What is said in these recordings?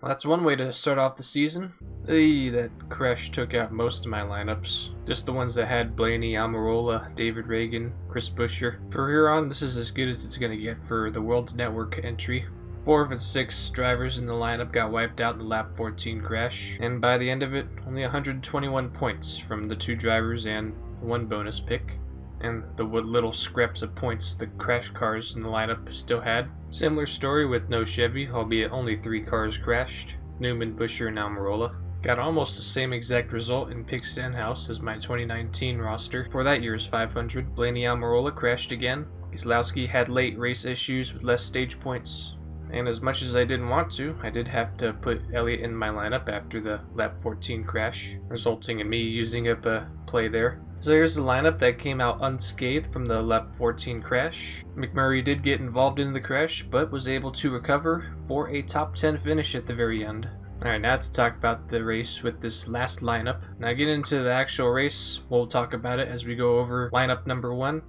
Well, that's one way to start off the season. That crash took out most of my lineups. Just the ones that had Blaney, Almirola, David Reagan, Chris Buescher. For here on, this is as good as it's going to get for the World's Network entry. 4 of its 6 drivers in the lineup got wiped out in the lap 14 crash, and by the end of it, only 121 points from the 2 drivers and 1 bonus pick. And the little scraps of points the crash cars in the lineup still had. Similar story with NoChevy, albeit only 3 cars crashed. Newman, Buescher, and Almirola. Got almost the same exact result in Pick Stenhouse as my 2019 roster. For that year's 500, Blaney Almirola crashed again. Keselowski had late race issues with less stage points. And as much as I didn't want to, I did have to put Elliott in my lineup after the lap 14 crash, resulting in me using up a play there. So here's the lineup that came out unscathed from the lap 14 crash. McMurray did get involved in the crash, but was able to recover for a top 10 finish at the very end. Alright, now to talk about the race with this last lineup. Now get into the actual race, we'll talk about it as we go over lineup number 1.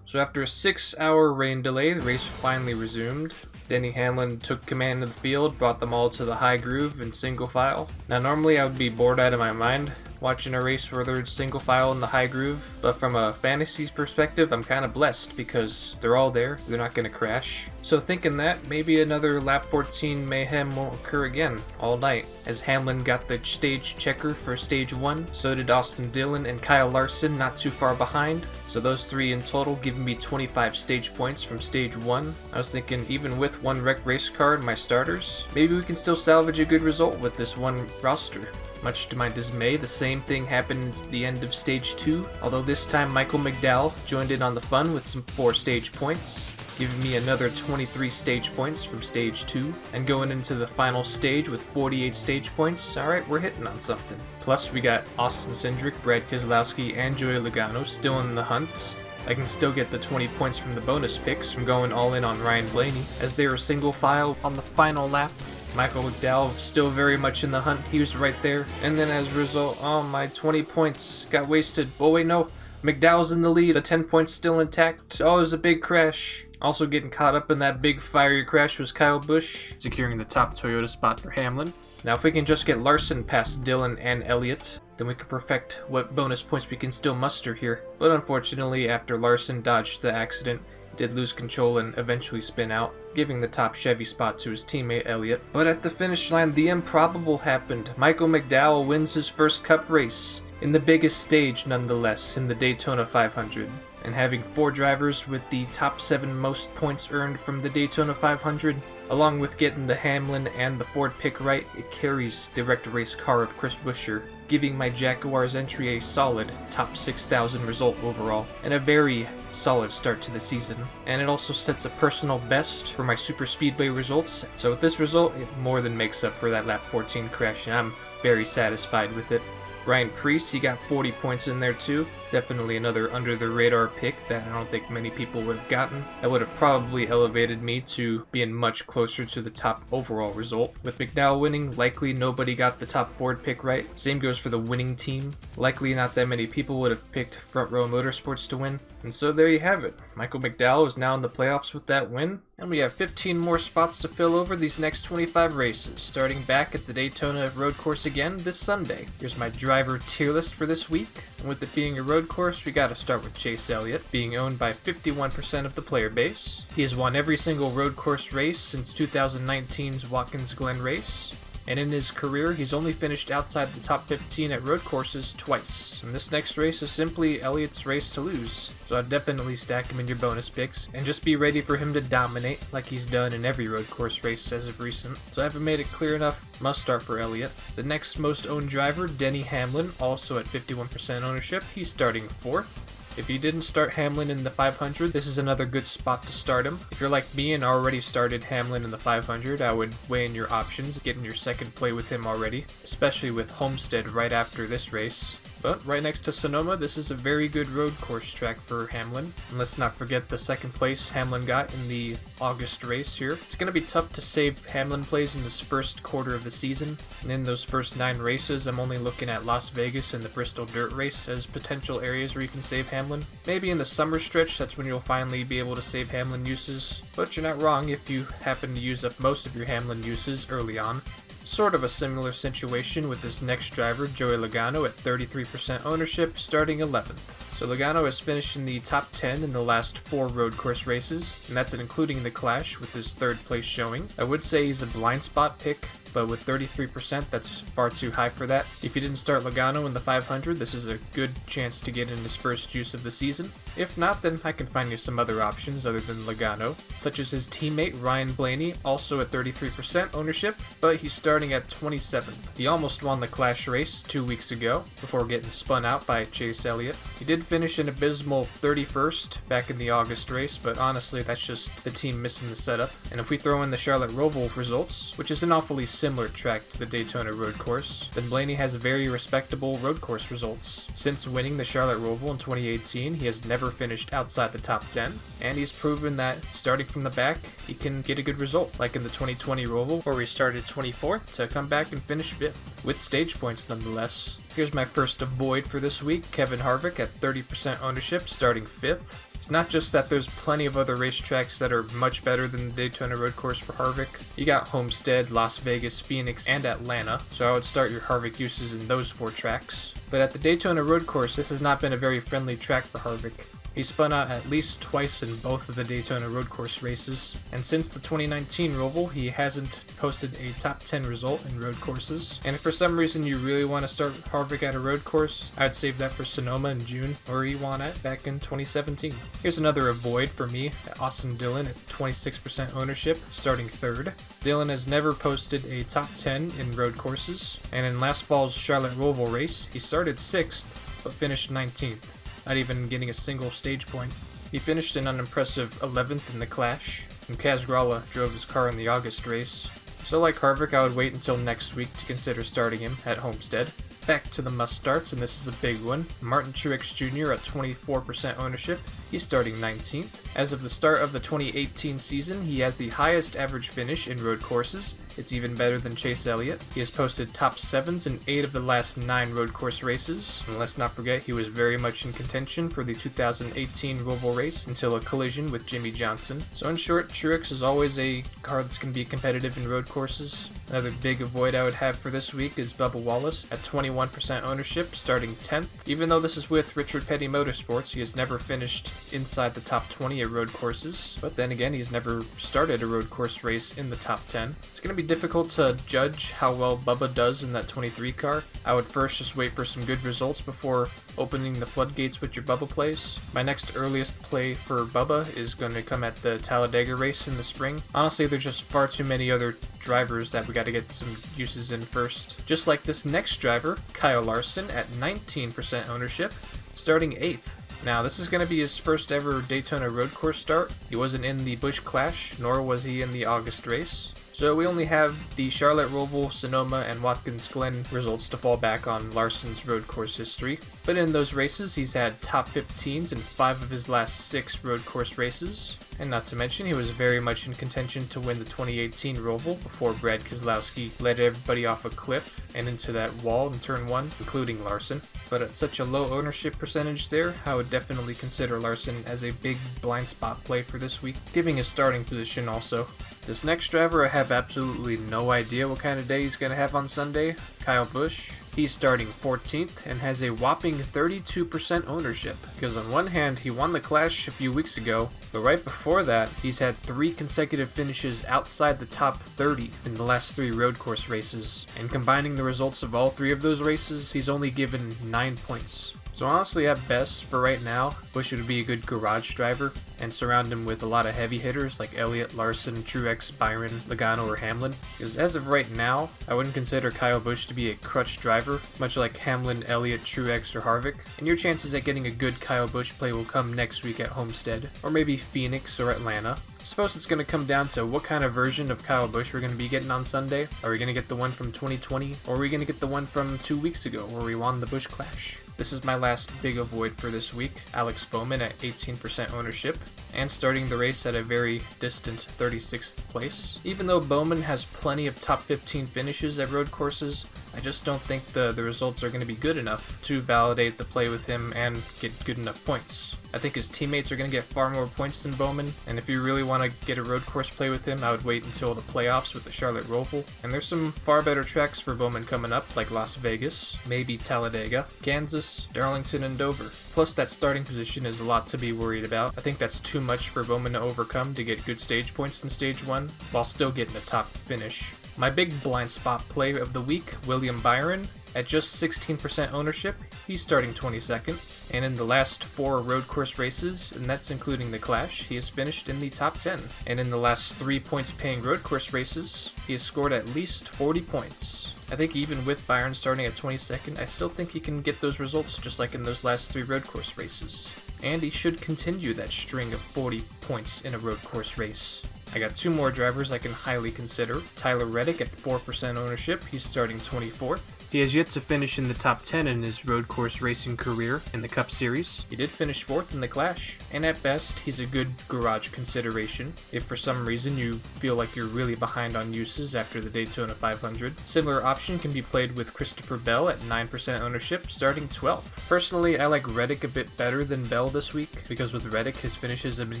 So after a 6-hour rain delay, the race finally resumed. Denny Hamlin took command of the field, brought them all to the high groove in single file. Now normally I would be bored out of my mind watching a race where there's single file in the high groove, but from a fantasy perspective I'm kind of blessed because they're all there, they're not going to crash. So thinking that, maybe another lap 14 mayhem won't occur again all night, as Hamlin got the stage checker for stage 1, so did Austin Dillon and Kyle Larson not too far behind, so those 3 in total giving me 25 stage points from stage 1. I was thinking even with 1 wrecked race car in my starters, maybe we can still salvage a good result with this one roster. Much to my dismay, the same thing happened at the end of stage 2, although this time Michael McDowell joined in on the fun with some 4 stage points, giving me another 23 stage points from stage 2, and going into the final stage with 48 stage points. Alright, we're hitting on something. Plus we got Austin Cindric, Brad Keselowski, and Joey Logano still in the hunt. I can still get the 20 points from the bonus picks from going all in on Ryan Blaney, as they were single file on the final lap. Michael McDowell still very much in the hunt, he was right there. And then as a result, oh, my 20 points got wasted. Oh wait, no, McDowell's in the lead, the 10 points still intact. Oh, it was a big crash. Also getting caught up in that big fiery crash was Kyle Busch, securing the top Toyota spot for Hamlin. Now if we can just get Larson past Dillon and Elliott, then we can perfect what bonus points we can still muster here. But unfortunately, after Larson dodged the accident, he did lose control and eventually spin out, giving the top Chevy spot to his teammate Elliott. But at the finish line, the improbable happened. Michael McDowell wins his first Cup race, in the biggest stage nonetheless, in the Daytona 500. And having 4 drivers with the top 7 most points earned from the Daytona 500, along with getting the Hamlin and the Ford pick right, it carries the wrecked race car of Chris Buescher, giving my Jackuwarz entry a solid top 6,000 result overall, and a very solid start to the season. And it also sets a personal best for my super speedway results, so with this result it more than makes up for that lap 14 crash, and I'm very satisfied with it. Ryan Preece, he got 40 points in there too. Definitely another under the radar pick that I don't think many people would have gotten. That would have probably elevated me to being much closer to the top overall result. With McDowell winning, likely nobody got the top Ford pick right. Same goes for the winning team. Likely not that many people would have picked Front Row Motorsports to win. And so there you have it. Michael McDowell is now in the playoffs with that win. And we have 15 more spots to fill over these next 25 races, starting back at the Daytona Road Course again this Sunday. Here's my driver tier list for this week. And with it being a road course, we gotta start with Chase Elliott, being owned by 51% of the player base. He has won every single road course race since 2019's Watkins Glen race. And in his career, he's only finished outside the top 15 at road courses twice. And this next race is simply Elliott's race to lose. So I'd definitely stack him in your bonus picks, and just be ready for him to dominate like he's done in every road course race as of recent. So I haven't made it clear enough, must start for Elliott. The next most owned driver, Denny Hamlin, also at 51% ownership, he's starting 4th. If you didn't start Hamlin in the 500, this is another good spot to start him. If you're like me and already started Hamlin in the 500, I would weigh in your options, getting your second play with him already, especially with Homestead right after this race. But right next to Sonoma, this is a very good road course track for Hamlin. And let's not forget the second place Hamlin got in the August race here. It's going to be tough to save Hamlin plays in this first quarter of the season. And in those first 9 races, I'm only looking at Las Vegas and the Bristol Dirt Race as potential areas where you can save Hamlin. Maybe in the summer stretch, that's when you'll finally be able to save Hamlin uses. But you're not wrong if you happen to use up most of your Hamlin uses early on. Sort of a similar situation with this next driver, Joey Logano, at 33% ownership, starting 11th. So Logano has finished in the top 10 in the last 4 road course races, and that's including the Clash with his 3rd place showing. I would say he's a blind spot pick, but with 33%, that's far too high for that. If you didn't start Logano in the 500, this is a good chance to get in his first use of the season. If not, then I can find you some other options other than Logano, such as his teammate Ryan Blaney, also at 33% ownership, but he's starting at 27th. He almost won the Clash race 2 weeks ago, before getting spun out by Chase Elliott. He did finish an abysmal 31st back in the August race, but honestly that's just the team missing the setup. And if we throw in the Charlotte Roval results, which is an awfully similar track to the Daytona Road Course, then Blaney has very respectable road course results. Since winning the Charlotte Roval in 2018, he has never finished outside the top 10, and he's proven that starting from the back, he can get a good result, like in the 2020 Roval, where he started 24th to come back and finish 5th, with stage points nonetheless. Here's my first avoid for this week, Kevin Harvick at 30% ownership, starting 5th. It's not just that there's plenty of other racetracks that are much better than the Daytona Road Course for Harvick. You got Homestead, Las Vegas, Phoenix, and Atlanta, so I would start your Harvick uses in those 4 tracks. But at the Daytona Road Course, this has not been a very friendly track for Harvick. He spun out at least twice in both of the Daytona Road Course races, and since the 2019 Roval, he hasn't posted a top 10 result in road courses. And if for some reason you really want to start Harvick at a road course, I'd save that for Sonoma in June, or Iwana back in 2017. Here's another avoid for me, Austin Dillon at 26% ownership, starting 3rd. Dillon has never posted a top 10 in road courses, and in last fall's Charlotte Roval race, he started 6th, but finished 19th. Not even getting a single stage point. He finished an unimpressive 11th in the Clash, and Kaz Grala drove his car in the August race. So like Harvick, I would wait until next week to consider starting him at Homestead. Back to the must-starts, and this is a big one. Martin Truex Jr. at 24% ownership. He's starting 19th. As of the start of the 2018 season, he has the highest average finish in road courses. It's even better than Chase Elliott. He has posted top 7s in 8 of the last 9 road course races. And let's not forget, he was very much in contention for the 2018 Roval race until a collision with Jimmy Johnson. So in short, Truex is always a car that's going to be competitive in road courses. Another big avoid I would have for this week is Bubba Wallace at 21% ownership, starting 10th. Even though this is with Richard Petty Motorsports, he has never finished inside the top 20 at road courses. But then again, he's never started a road course race in the top 10. It's going to be difficult to judge how well Bubba does in that 23 car. I would first just wait for some good results before opening the floodgates with your Bubba plays. My next earliest play for Bubba is going to come at the Talladega race in the spring. Honestly, there's just far too many other drivers that we got to get some uses in first. Just like this next driver, Kyle Larson at 19% ownership, starting 8th. Now, this is going to be his first ever Daytona Road Course start. He wasn't in the Busch Clash, nor was he in the August race. So we only have the Charlotte Roval, Sonoma, and Watkins Glen results to fall back on Larson's road course history. But in those races, he's had top 15s in 5 of his last 6 road course races. And not to mention, he was very much in contention to win the 2018 Roval before Brad Keselowski led everybody off a cliff and into that wall in turn 1, including Larson. But at such a low ownership percentage there, I would definitely consider Larson as a big blind spot play for this week, giving his starting position also. This next driver, I have absolutely no idea what kind of day he's going to have on Sunday, Kyle Busch. He's starting 14th and has a whopping 32% ownership, because on one hand he won the Clash a few weeks ago, but right before that he's had 3 consecutive finishes outside the top 30 in the last 3 road course races, and combining the results of all 3 of those races, he's only given 9 points. So honestly, at best, for right now, Busch would be a good garage driver. and surround him with a lot of heavy hitters like Elliott, Larson, Truex, Byron, Logano, or Hamlin. Because as of right now, I wouldn't consider Kyle Busch to be a crutch driver, much like Hamlin, Elliott, Truex, or Harvick, and your chances at getting a good Kyle Busch play will come next week at Homestead, or maybe Phoenix or Atlanta. I suppose it's going to come down to what kind of version of Kyle Busch we're going to be getting on Sunday. Are we going to get the one from 2020, or are we going to get the one from 2 weeks ago where we won the Busch Clash? This is my last big avoid for this week, Alex Bowman at 18% ownership, and starting the race at a very distant 36th place. Even though Bowman has plenty of top 15 finishes at road courses, I just don't think the results are going to be good enough to validate the play with him and get good enough points. I think his teammates are going to get far more points than Bowman, and if you really want to get a road course play with him, I would wait until the playoffs with the Charlotte Roval. And there's some far better tracks for Bowman coming up, like Las Vegas, maybe Talladega, Kansas, Darlington, and Dover. Plus, that starting position is a lot to be worried about. I think that's too much for Bowman to overcome to get good stage points in Stage 1, while still getting a top finish. My big blind spot play of the week, William Byron. At just 16% ownership, he's starting 22nd, and in the last 4 road course races, and that's including the Clash, he has finished in the top 10. And in the last 3 points paying road course races, he has scored at least 40 points. I think even with Byron starting at 22nd, I still think he can get those results just like in those last 3 road course races. And he should continue that string of 40 points in a road course race. I got 2 more drivers I can highly consider. Tyler Reddick at 4% ownership, he's starting 24th. He has yet to finish in the top 10 in his road course racing career in the Cup Series. He did finish 4th in the Clash, and at best, he's a good garage consideration if for some reason you feel like you're really behind on uses after the Daytona 500. Similar option can be played with Christopher Bell at 9% ownership, starting 12th. Personally, I like Reddick a bit better than Bell this week, because with Reddick, his finishes have been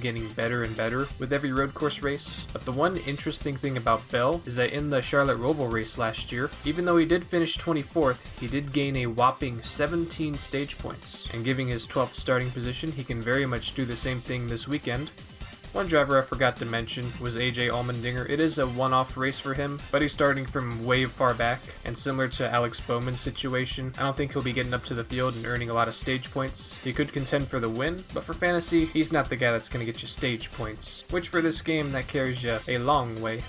getting better and better with every road course race. But the one interesting thing about Bell is that in the Charlotte Roval race last year, even though he did finish 24th, he did gain a whopping 17 stage points, and giving his 12th starting position, he can very much do the same thing this weekend. One driver I forgot to mention was AJ Allmendinger. It is a one-off race for him, but he's starting from way far back, and similar to Alex Bowman's situation, I don't think he'll be getting up to the field and earning a lot of stage points. He could contend for the win, but for fantasy, he's not the guy that's going to get you stage points, which for this game, that carries you a long way.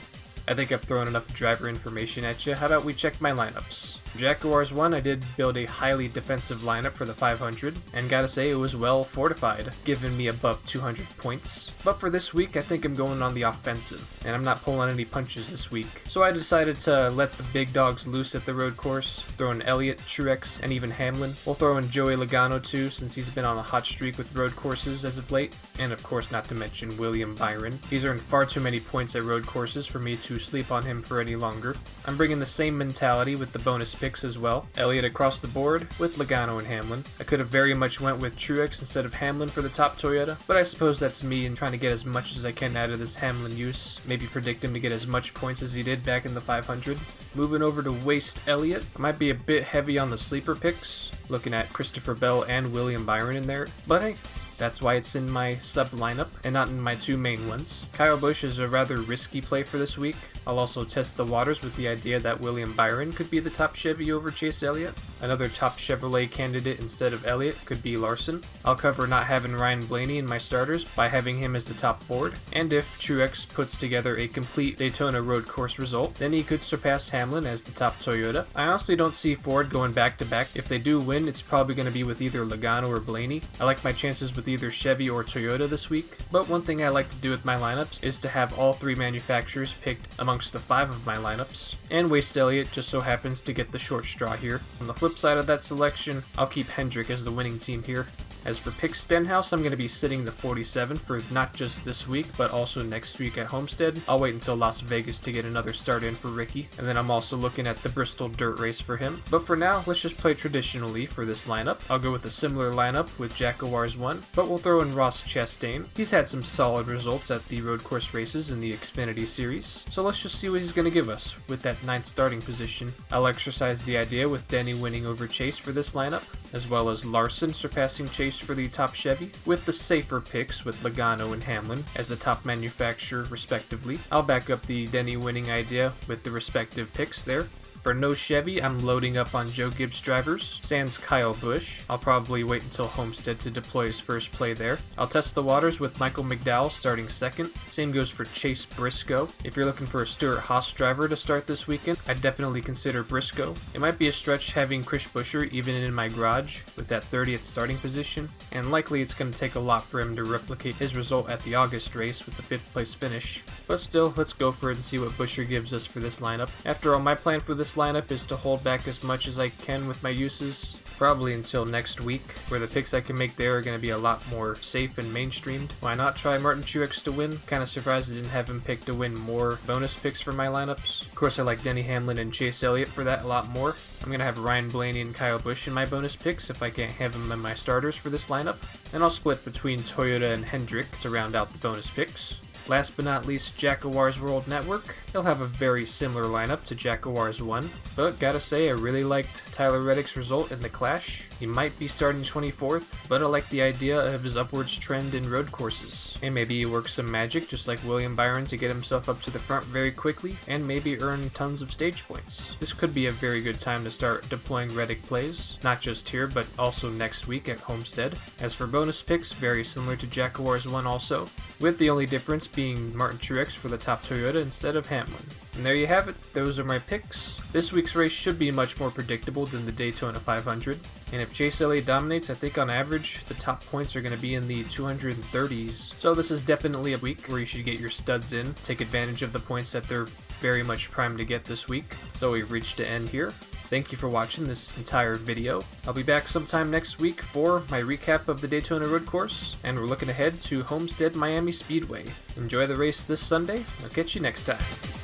I think I've thrown enough driver information at you. How about we check my lineups? Jackuwarz 1, I did build a highly defensive lineup for the 500, and gotta say it was well fortified, giving me above 200 points. But for this week, I think I'm going on the offensive, and I'm not pulling any punches this week. So I decided to let the big dogs loose at the road course, throw in Elliott, Truex, and even Hamlin. We'll throw in Joey Logano too, since he's been on a hot streak with road courses as of late, and of course not to mention William Byron. He's earned far too many points at road courses for me to sleep on him for any longer. I'm bringing the same mentality with the bonus picks as well. Elliott across the board with Logano and Hamlin. I could have very much went with Truex instead of Hamlin for the top Toyota, but I suppose that's me and trying to get as much as I can out of this Hamlin use. Maybe predict him to get as much points as he did back in the 500. Moving over to waste Elliott. I might be a bit heavy on the sleeper picks, looking at Christopher Bell and William Byron in there, but hey, that's why it's in my sub lineup and not in my 2 main ones. Kyle Busch is a rather risky play for this week. I'll also test the waters with the idea that William Byron could be the top Chevy over Chase Elliott. Another top Chevrolet candidate instead of Elliott could be Larson. I'll cover not having Ryan Blaney in my starters by having him as the top Ford. And if Truex puts together a complete Daytona Road Course result, then he could surpass Hamlin as the top Toyota. I honestly don't see Ford going back to back. If they do win, it's probably going to be with either Logano or Blaney. I like my chances with either Chevy or Toyota this week, but one thing I like to do with my lineups is to have all 3 manufacturers picked amongst the 5 of my lineups, and waste Elliott just so happens to get the short straw here. On the flip side of that selection, I'll keep Hendrick as the winning team here. As for pick Stenhouse, I'm going to be sitting the 47 for not just this week, but also next week at Homestead. I'll wait until Las Vegas to get another start in for Ricky, and then I'm also looking at the Bristol Dirt Race for him. But for now, let's just play traditionally for this lineup. I'll go with a similar lineup with Jackuwarz 1, but we'll throw in Ross Chastain. He's had some solid results at the road course races in the Xfinity Series, so let's just see what he's going to give us with that 9th starting position. I'll exercise the idea with Denny winning over Chase for this lineup, as well as Larson surpassing Chase for the top Chevy, with the safer picks with Logano and Hamlin as the top manufacturer respectively. I'll back up the Denny winning idea with the respective picks there. For NoChevy, I'm loading up on Joe Gibbs drivers, sans Kyle Busch. I'll probably wait until Homestead to deploy his first play there. I'll test the waters with Michael McDowell starting second. Same goes for Chase Briscoe. If you're looking for a Stuart Haas driver to start this weekend, I'd definitely consider Briscoe. It might be a stretch having Chris Buescher even in my garage with that 30th starting position, and likely it's going to take a lot for him to replicate his result at the August race with the 5th place finish. But still, let's go for it and see what Buescher gives us for this lineup. After all, my plan for this lineup is to hold back as much as I can with my uses, probably until next week, where the picks I can make there are going to be a lot more safe and mainstreamed. Why not try Martin Truex to win? Kind of surprised I didn't have him pick to win more bonus picks for my lineups. Of course, I like Denny Hamlin and Chase Elliott for that a lot more. I'm going to have Ryan Blaney and Kyle Busch in my bonus picks if I can't have them in my starters for this lineup. And I'll split between Toyota and Hendrick to round out the bonus picks. Last but not least, Jackuwarz World Network. He'll have a very similar lineup to Jackuwarz 1, but gotta say I really liked Tyler Reddick's result in the Clash. He might be starting 24th, but I like the idea of his upwards trend in road courses. And maybe he works some magic just like William Byron to get himself up to the front very quickly, and maybe earn tons of stage points. This could be a very good time to start deploying Reddick plays, not just here, but also next week at Homestead. As for bonus picks, very similar to Jackuwarz 1 also, with the only difference being Martin Truex for the top Toyota instead of Hamlin. And there you have it, those are my picks. This week's race should be much more predictable than the Daytona 500, and if Chase Elliott dominates, I think on average the top points are going to be in the 230s. So this is definitely a week where you should get your studs in, take advantage of the points that they're very much primed to get this week. So we've reached the end here. Thank you for watching this entire video. I'll be back sometime next week for my recap of the Daytona Road Course, and we're looking ahead to Homestead Miami Speedway. Enjoy the race this Sunday. I'll catch you next time.